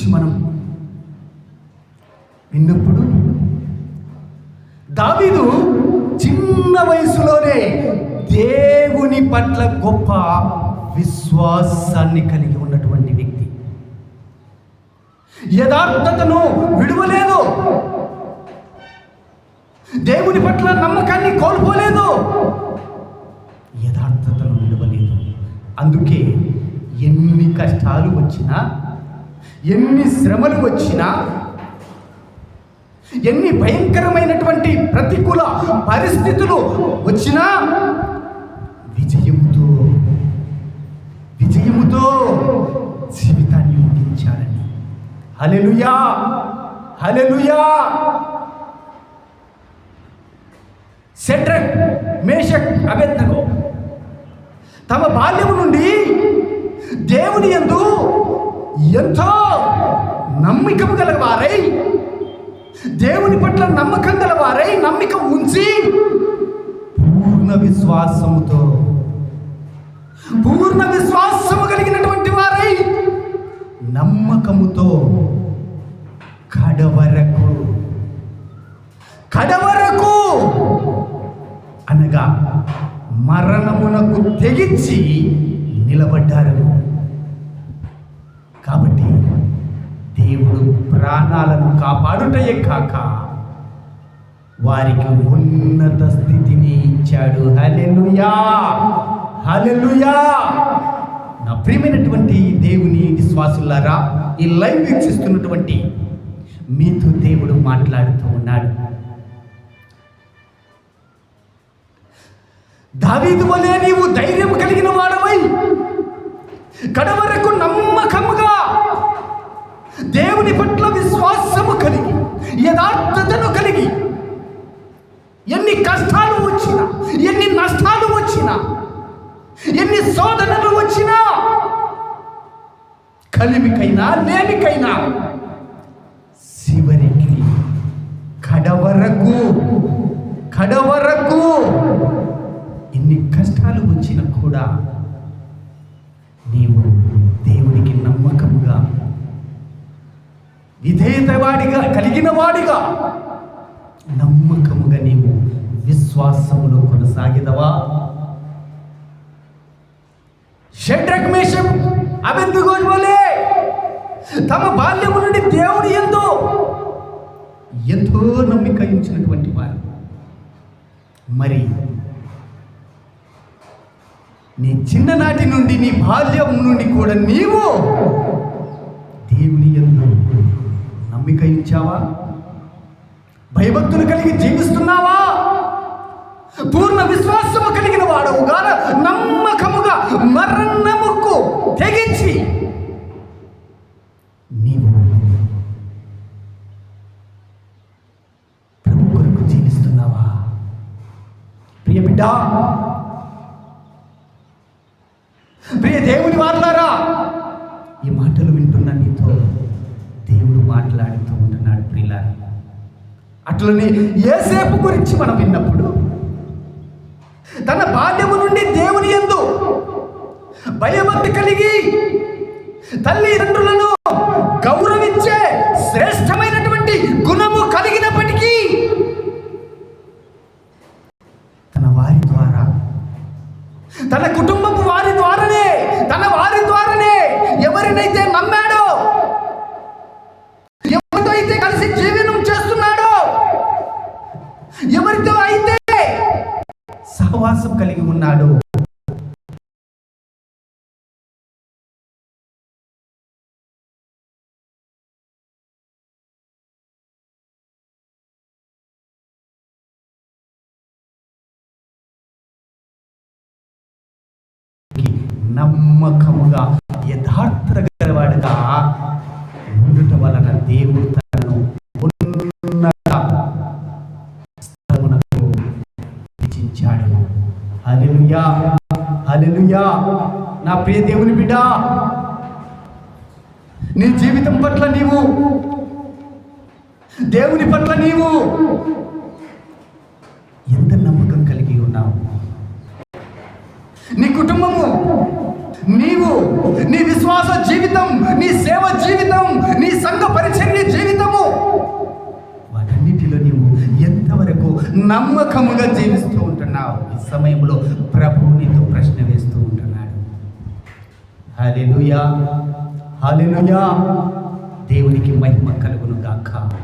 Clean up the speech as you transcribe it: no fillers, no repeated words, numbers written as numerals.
గురించి మనం విన్నప్పుడు దావీదు చిన్న వయసులోనే దేవుని పట్ల గొప్ప విశ్వాసాన్ని కలిగి ఉన్నటువంటి వ్యక్తి. యథార్థతను విడువలేదు, దేవుని పట్ల నమ్మకాన్ని కోల్పోలేదు, యథార్థతను విడువలేదు. అందుకే ఎన్ని కష్టాలు వచ్చినా, ఎన్ని శ్రమలు వచ్చినా, ఎన్ని భయంకరమైనటువంటి ప్రతికూల పరిస్థితులు వచ్చినా విజయముతో జీవితాన్ని ముగించాడని. హల్లెలూయా, హల్లెలూయా. షడ్రక్, మేషక్, అబేద్నెగో తమ బాల్యము నుండి దేవుని యందు ఎంతో నమ్మకం గలవారై, దేవుని పట్ల నమ్మకం గలవారై, నమ్మకం ఉంచి పూర్ణ విశ్వాసము కలిగినటువంటి వారై, నమ్మకముతో కడవరకు అనగా మరణమునకు తెగించి నిలబడ్డారు. కాబట్టి దేవుడు ప్రాణాలను కాపాడుటయే కాక వారికి ఉన్నత స్థితిని ఇచ్చాడు. హల్లెలూయా, హల్లెలూయా. నా ప్రియమైనటువంటి దేవుని విశ్వాసులారా, ఈ లైవ్ వీక్షిస్తున్నటువంటి మీతో దేవుడు మాట్లాడుతూ ఉన్నాడు. దావీదు వలె నీవు ధైర్యం కలిగిన వాడవై, కడవరకు నమ్మకముగా దేవుని పట్ల విశ్వాసము కలిగి, యథార్థతను కలిగి, ఎన్ని కష్టాలు వచ్చినా, ఎన్ని నష్టాలు వచ్చినా, ఎన్ని శోధనలు వచ్చినా, కలిమికైనా లేమికైనా చివరికి కడవరకు ఎన్ని కష్టాలు వచ్చినా కూడా నీవు దేవునికి నమ్మకంగా, విధేయతవాడిగా, కలిగిన వాడిగా, నమ్మకముగా నీవు విశ్వాసములో కొనసాగిదవా? షడ్రక్, మేషక్, అబేద్నెగో వలె తమ బాల్యము నుండి దేవుని యందు ఎంతో నమ్మిక ఉంచినటువంటి వారు. మరి నీ చిన్ననాటి నుండి, నీ బాల్యం నుండి కూడా నీవు దేవుని యందు నమ్మిక ఉంచావా? భయభక్తులు కలిగి జీవిస్తున్నావా? పూర్ణ విశ్వాసము కలిగిన వాడవుగా, నమ్మకముగా, మరణముకు తెగించి నీవు ప్రభు కొరకు జీవిస్తున్నావా? ప్రియ బిడ్డ, ప్రియ దేవుని వారలారా, ఈ మాటలు వింటున్న నీతో దేవుడు మాట్లాడుతూ ఉంటున్నాడు. ప్రియులారా, అట్లనే యోసేపు గురించి మనం విన్నప్పుడు, తన బాల్యము నుండి దేవుని యందు భయభక్తి కలిగి తల్లిదండ్రులను గౌరవించే శ్రేష్టమైనటువంటి గుణము కలిగినప్పటికీ తన వారి ద్వారా, తన కుటుంబపు వారి ద్వారానే, తన వారి ద్వారానే ఎవరినైతే నమ్మాడో, ఎవరితో అయితే కలిసి జీవనం చేస్తున్నాడో, ఎవరితో అయితే సహవాసం కలిగి ఉన్నాడు, నమ్మకముగా, యథార్థత గలవాడుగా ఉండటం వలన దేవుడు తనను ఉన్నత స్థలమునకు హెచ్చించాడు. హల్లెలూయా, హల్లెలూయా. నా ప్రియ దేవుని బిడ్డ, నీ జీవితం పట్ల నీవు, దేవుని పట్ల నీవు ఎంత నమ్మకం కలిగి ఉన్నావు? నీ కుటుంబము నీవు నీ విశ్వాస జీవితం, నీ సేవ జీవితం, నీ సంఘ పరిచర్య జీవితము, వాటన్నిటిలో నీవు ఎంతవరకు నమ్మకముగా జీవిస్తూ ఉంటున్నావు? ఈ సమయంలో ప్రభువు నీతో ప్రశ్న వేస్తూ ఉంటున్నాడు. హల్లెలూయా, హల్లెలూయా. దేవునికి మహిమ కలుగును గాక.